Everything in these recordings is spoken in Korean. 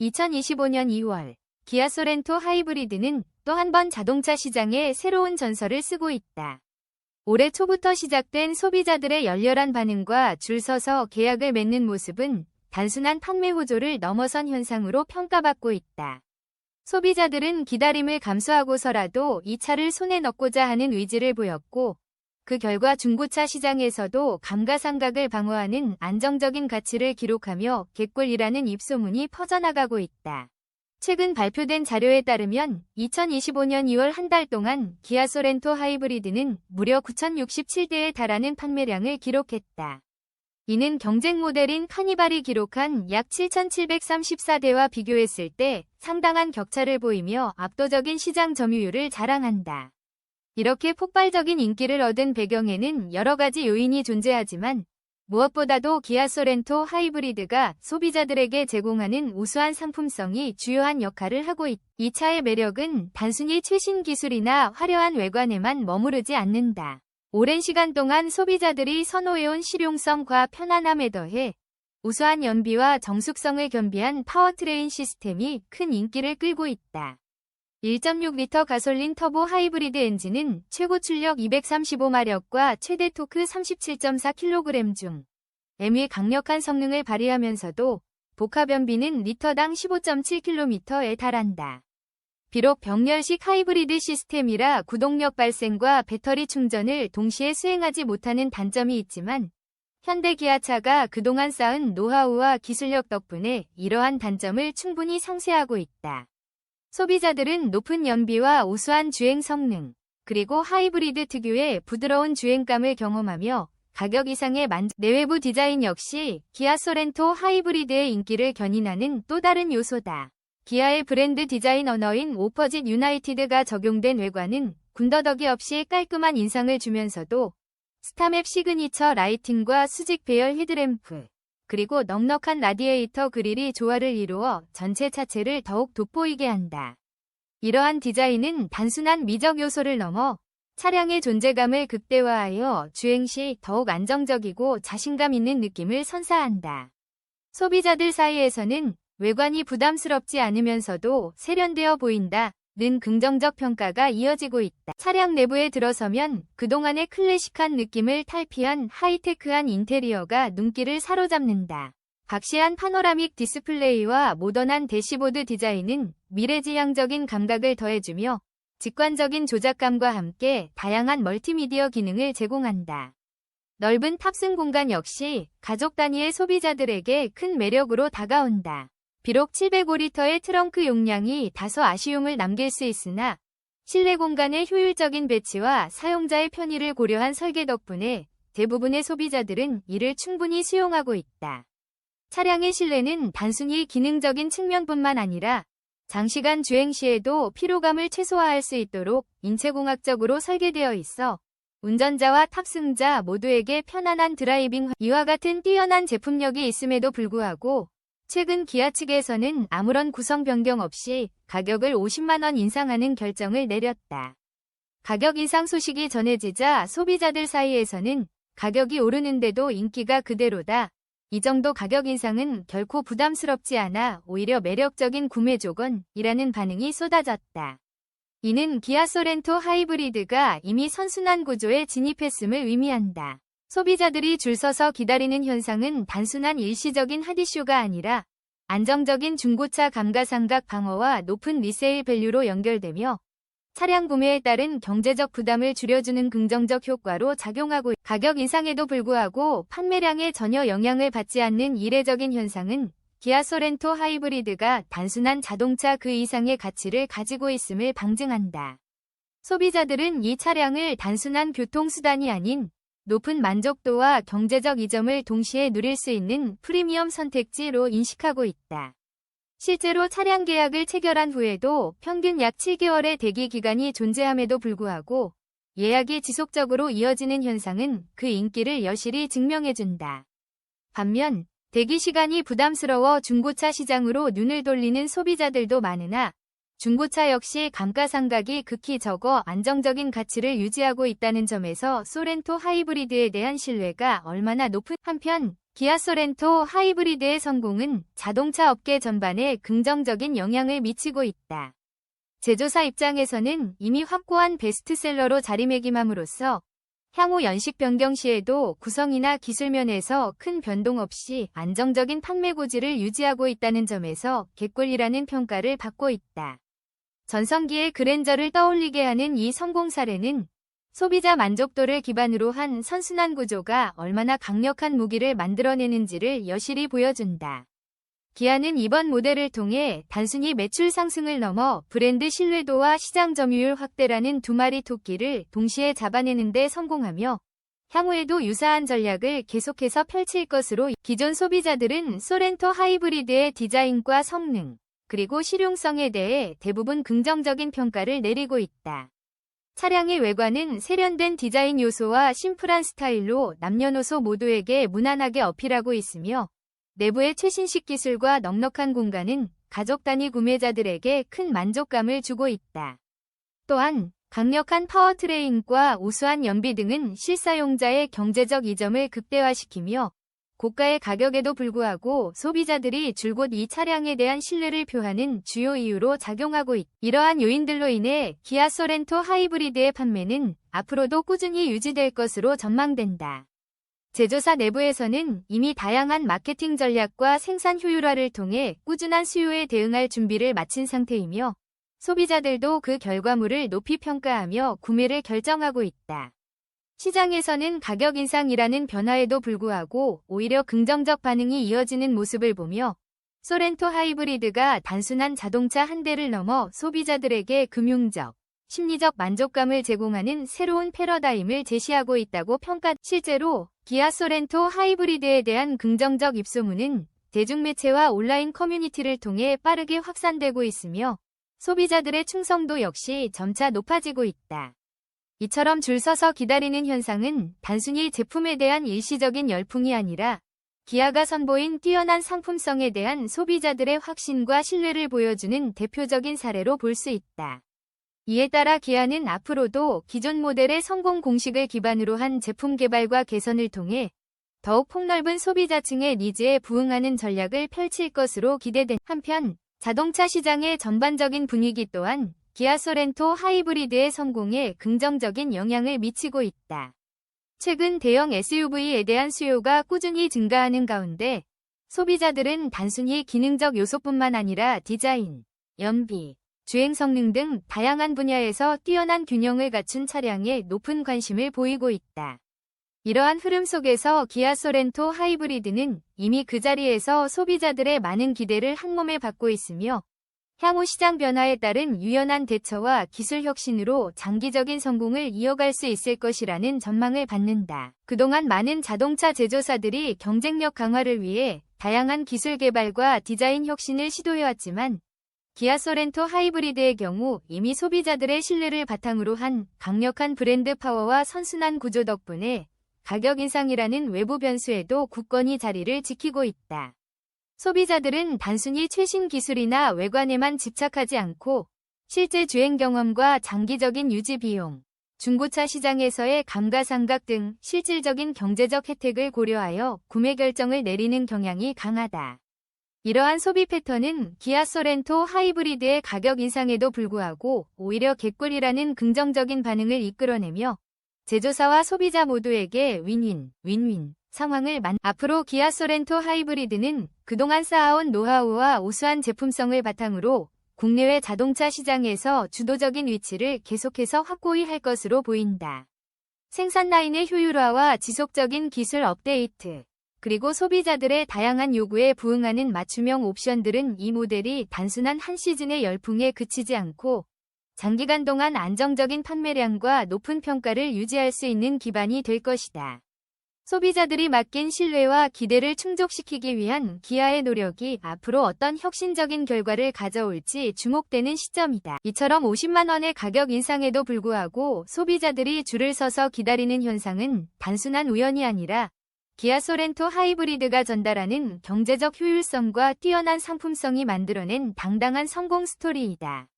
2025년 2월, 기아 소렌토 하이브리드는 또 한 번 자동차 시장에 새로운 전설을 쓰고 있다. 올해 초부터 시작된 소비자들의 열렬한 반응과 줄 서서 계약을 맺는 모습은 단순한 판매 호조를 넘어선 현상으로 평가받고 있다. 소비자들은 기다림을 감수하고서라도 이 차를 손에 넣고자 하는 의지를 보였고, 그 결과 중고차 시장에서도 감가상각을 방어하는 안정적인 가치를 기록하며 개꿀이라는 입소문이 퍼져나가고 있다. 최근 발표된 자료에 따르면 2025년 2월 한 달 동안 기아 소렌토 하이브리드는 무려 9,067대에 달하는 판매량을 기록했다. 이는 경쟁 모델인 카니발이 기록한 약 7,734대와 비교했을 때 상당한 격차를 보이며 압도적인 시장 점유율을 자랑한다. 이렇게 폭발적인 인기를 얻은 배경에는 여러 가지 요인이 존재하지만 무엇보다도 기아 소렌토 하이브리드가 소비자들에게 제공하는 우수한 상품성이 주요한 역할을 하고 있다. 이 차의 매력은 단순히 최신 기술이나 화려한 외관에만 머무르지 않는다. 오랜 시간 동안 소비자들이 선호해온 실용성과 편안함에 더해 우수한 연비와 정숙성을 겸비한 파워트레인 시스템이 큰 인기를 끌고 있다. 1.6리터 가솔린 터보 하이브리드 엔진은 최고 출력 235마력과 최대 토크 37.4kg 중 M의 강력한 성능을 발휘하면서도 복합 연비는 리터당 15.7km에 달한다. 비록 병렬식 하이브리드 시스템이라 구동력 발생과 배터리 충전을 동시에 수행하지 못하는 단점이 있지만 현대 기아차가 그동안 쌓은 노하우와 기술력 덕분에 이러한 단점을 충분히 상쇄하고 있다. 소비자들은 높은 연비와 우수한 주행 성능, 그리고 하이브리드 특유의 부드러운 주행감을 경험하며 가격 이상의 내외부 디자인 역시 기아 소렌토 하이브리드의 인기를 견인하는 또 다른 요소다. 기아의 브랜드 디자인 언어인 오퍼짓 유나이티드가 적용된 외관은 군더더기 없이 깔끔한 인상을 주면서도 스타맵 시그니처 라이팅과 수직 배열 헤드램프, 그리고 넉넉한 라디에이터 그릴이 조화를 이루어 전체 차체를 더욱 돋보이게 한다. 이러한 디자인은 단순한 미적 요소를 넘어 차량의 존재감을 극대화하여 주행 시 더욱 안정적이고 자신감 있는 느낌을 선사한다. 소비자들 사이에서는 외관이 부담스럽지 않으면서도 세련되어 보인다는 긍정적 평가가 이어지고 있다. 차량 내부에 들어서면 그동안의 클래식한 느낌을 탈피한 하이테크한 인테리어가 눈길을 사로잡는다. 각시한 파노라믹 디스플레이와 모던한 대시보드 디자인은 미래지향적인 감각을 더해주며 직관적인 조작감과 함께 다양한 멀티미디어 기능을 제공한다. 넓은 탑승 공간 역시 가족 단위의 소비자들에게 큰 매력으로 다가온다. 비록 705리터의 트렁크 용량이 다소 아쉬움을 남길 수 있으나 실내 공간의 효율적인 배치와 사용자의 편의를 고려한 설계 덕분에 대부분의 소비자들은 이를 충분히 수용하고 있다. 차량의 실내는 단순히 기능적인 측면뿐만 아니라 장시간 주행 시에도 피로감을 최소화할 수 있도록 인체공학적으로 설계되어 있어 운전자와 탑승자 모두에게 편안한 드라이빙, 이와 같은 뛰어난 제품력이 있음에도 불구하고 최근 기아 측에서는 아무런 구성 변경 없이 가격을 50만원 인상하는 결정을 내렸다. 가격 인상 소식이 전해지자 소비자들 사이에서는 가격이 오르는데도 인기가 그대로다. 이 정도 가격 인상은 결코 부담스럽지 않아 오히려 매력적인 구매 조건이라는 반응이 쏟아졌다. 이는 기아 소렌토 하이브리드가 이미 선순환 구조에 진입했음을 의미한다. 소비자들이 줄 서서 기다리는 현상은 단순한 일시적인 핫이슈가 아니라 안정적인 중고차 감가상각 방어와 높은 리세일 밸류로 연결되며 차량 구매에 따른 경제적 부담을 줄여주는 긍정적 효과로 작용하고 있다. 가격 인상에도 불구하고 판매량에 전혀 영향을 받지 않는 이례적인 현상은 기아 소렌토 하이브리드가 단순한 자동차 그 이상의 가치를 가지고 있음을 방증한다. 소비자들은 이 차량을 단순한 교통수단이 아닌 높은 만족도와 경제적 이점을 동시에 누릴 수 있는 프리미엄 선택지로 인식하고 있다. 실제로 차량 계약을 체결한 후에도 평균 약 7개월의 대기 기간이 존재함에도 불구하고 예약이 지속적으로 이어지는 현상은 그 인기를 여실히 증명해준다. 반면 대기 시간이 부담스러워 중고차 시장으로 눈을 돌리는 소비자들도 많으나 중고차 역시 감가상각이 극히 적어 안정적인 가치를 유지하고 있다는 점에서 소렌토 하이브리드에 대한 신뢰가 얼마나 높은 한편 기아 소렌토 하이브리드의 성공은 자동차 업계 전반에 긍정적인 영향을 미치고 있다. 제조사 입장에서는 이미 확고한 베스트셀러로 자리매김함으로써 향후 연식 변경 시에도 구성이나 기술 면에서 큰 변동 없이 안정적인 판매 고지를 유지하고 있다는 점에서 개꿀이라는 평가를 받고 있다. 전성기의 그랜저를 떠올리게 하는 이 성공 사례는 소비자 만족도를 기반으로 한 선순환 구조가 얼마나 강력한 무기를 만들어내는지를 여실히 보여준다. 기아는 이번 모델을 통해 단순히 매출 상승을 넘어 브랜드 신뢰도와 시장 점유율 확대라는 두 마리 토끼를 동시에 잡아내는 데 성공하며 향후에도 유사한 전략을 계속해서 펼칠 것으로 기존 소비자들은 소렌토 하이브리드의 디자인과 성능, 그리고 실용성에 대해 대부분 긍정적인 평가를 내리고 있다. 차량의 외관은 세련된 디자인 요소와 심플한 스타일로 남녀노소 모두에게 무난하게 어필하고 있으며 내부의 최신식 기술과 넉넉한 공간은 가족 단위 구매자들에게 큰 만족감을 주고 있다. 또한 강력한 파워트레인과 우수한 연비 등은 실사용자의 경제적 이점을 극대화시키며 고가의 가격에도 불구하고 소비자들이 줄곧 이 차량에 대한 신뢰를 표하는 주요 이유로 작용하고 있다. 이러한 요인들로 인해 기아 소렌토 하이브리드의 판매는 앞으로도 꾸준히 유지될 것으로 전망된다. 제조사 내부에서는 이미 다양한 마케팅 전략과 생산 효율화를 통해 꾸준한 수요에 대응할 준비를 마친 상태이며 소비자들도 그 결과물을 높이 평가하며 구매를 결정하고 있다. 시장에서는 가격 인상이라는 변화에도 불구하고 오히려 긍정적 반응이 이어지는 모습을 보며 소렌토 하이브리드가 단순한 자동차 한 대를 넘어 소비자들에게 금융적, 심리적 만족감을 제공하는 새로운 패러다임을 제시하고 있다고 평가. 실제로 기아 소렌토 하이브리드에 대한 긍정적 입소문은 대중매체와 온라인 커뮤니티를 통해 빠르게 확산되고 있으며 소비자들의 충성도 역시 점차 높아지고 있다. 이처럼 줄 서서 기다리는 현상은 단순히 제품에 대한 일시적인 열풍이 아니라 기아가 선보인 뛰어난 상품성에 대한 소비자들의 확신과 신뢰를 보여주는 대표적인 사례로 볼 수 있다. 이에 따라 기아는 앞으로도 기존 모델의 성공 공식을 기반으로 한 제품 개발과 개선을 통해 더욱 폭넓은 소비자층의 니즈에 부응하는 전략을 펼칠 것으로 기대된다. 한편 자동차 시장의 전반적인 분위기 또한 기아 소렌토 하이브리드의 성공에 긍정적인 영향을 미치고 있다. 최근 대형 SUV에 대한 수요가 꾸준히 증가하는 가운데 소비자들은 단순히 기능적 요소뿐만 아니라 디자인, 연비, 주행 성능 등 다양한 분야에서 뛰어난 균형을 갖춘 차량에 높은 관심을 보이고 있다. 이러한 흐름 속에서 기아 소렌토 하이브리드는 이미 그 자리에서 소비자들의 많은 기대를 한몸에 받고 있으며 향후 시장 변화에 따른 유연한 대처와 기술 혁신으로 장기적인 성공을 이어갈 수 있을 것이라는 전망을 받는다. 그동안 많은 자동차 제조사들이 경쟁력 강화를 위해 다양한 기술 개발과 디자인 혁신을 시도해왔지만 기아 소렌토 하이브리드의 경우 이미 소비자들의 신뢰를 바탕으로 한 강력한 브랜드 파워와 선순환 구조 덕분에 가격 인상이라는 외부 변수에도 굳건히 자리를 지키고 있다. 소비자들은 단순히 최신 기술이나 외관에만 집착하지 않고 실제 주행 경험과 장기적인 유지 비용, 중고차 시장에서의 감가상각 등 실질적인 경제적 혜택을 고려하여 구매 결정을 내리는 경향이 강하다. 이러한 소비 패턴은 기아 소렌토 하이브리드의 가격 인상에도 불구하고 오히려 개꿀이라는 긍정적인 반응을 이끌어내며 제조사와 소비자 모두에게 윈윈 상황을 앞으로 기아 소렌토 하이브리드는 그동안 쌓아온 노하우와 우수한 제품성을 바탕으로 국내외 자동차 시장에서 주도적인 위치를 계속해서 확고히 할 것으로 보인다. 생산 라인의 효율화와 지속적인 기술 업데이트, 그리고 소비자들의 다양한 요구에 부응하는 맞춤형 옵션들은 이 모델이 단순한 한 시즌의 열풍에 그치지 않고 장기간 동안 안정적인 판매량과 높은 평가를 유지할 수 있는 기반이 될 것이다. 소비자들이 맡긴 신뢰와 기대를 충족시키기 위한 기아의 노력이 앞으로 어떤 혁신적인 결과를 가져올지 주목되는 시점이다. 이처럼 50만 원의 가격 인상에도 불구하고 소비자들이 줄을 서서 기다리는 현상은 단순한 우연이 아니라 기아 소렌토 하이브리드가 전달하는 경제적 효율성과 뛰어난 상품성이 만들어낸 당당한 성공 스토리이다.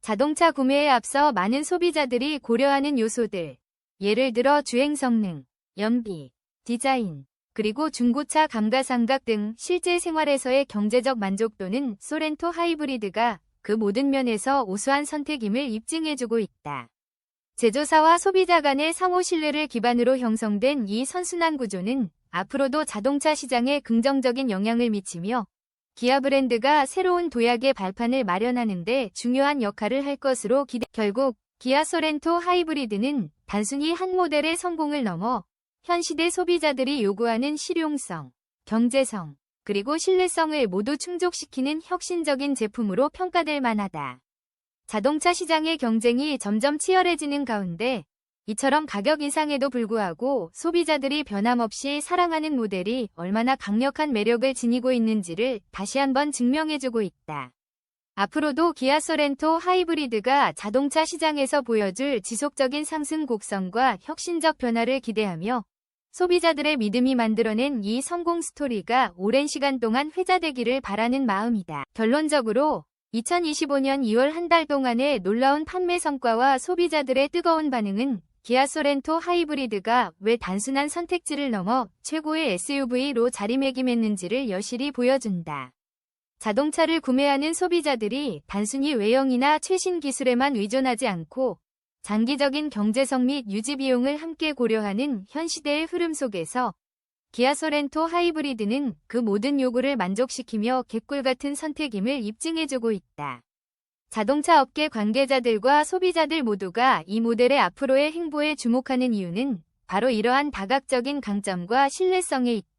자동차 구매에 앞서 많은 소비자들이 고려하는 요소들, 예를 들어 주행 성능, 연비, 디자인, 그리고 중고차 감가상각 등 실제 생활에서의 경제적 만족도는 소렌토 하이브리드가 그 모든 면에서 우수한 선택임을 입증해주고 있다. 제조사와 소비자 간의 상호 신뢰를 기반으로 형성된 이 선순환 구조는 앞으로도 자동차 시장에 긍정적인 영향을 미치며 기아 브랜드가 새로운 도약의 발판을 마련하는 데 중요한 역할을 할 것으로 결국 기아 소렌토 하이브리드는 단순히 한 모델의 성공을 넘어 현 시대 소비자들이 요구하는 실용성, 경제성, 그리고 신뢰성을 모두 충족시키는 혁신적인 제품으로 평가될 만하다. 자동차 시장의 경쟁이 점점 치열해지는 가운데 이처럼 가격 인상에도 불구하고 소비자들이 변함없이 사랑하는 모델이 얼마나 강력한 매력을 지니고 있는지를 다시 한번 증명해주고 있다. 앞으로도 기아 소렌토 하이브리드가 자동차 시장에서 보여줄 지속적인 상승 곡선과 혁신적 변화를 기대하며 소비자들의 믿음이 만들어낸 이 성공 스토리가 오랜 시간 동안 회자되기를 바라는 마음이다. 결론적으로 2025년 2월 한 달 동안의 놀라운 판매 성과와 소비자들의 뜨거운 반응은 기아 소렌토 하이브리드가 왜 단순한 선택지를 넘어 최고의 SUV로 자리매김했는지를 여실히 보여준다. 자동차를 구매하는 소비자들이 단순히 외형이나 최신 기술에만 의존하지 않고 장기적인 경제성 및 유지 비용을 함께 고려하는 현 시대의 흐름 속에서 기아 소렌토 하이브리드는 그 모든 요구를 만족시키며 개꿀 같은 선택임을 입증해주고 있다. 자동차 업계 관계자들과 소비자들 모두가 이 모델의 앞으로의 행보에 주목하는 이유는 바로 이러한 다각적인 강점과 신뢰성에 있다.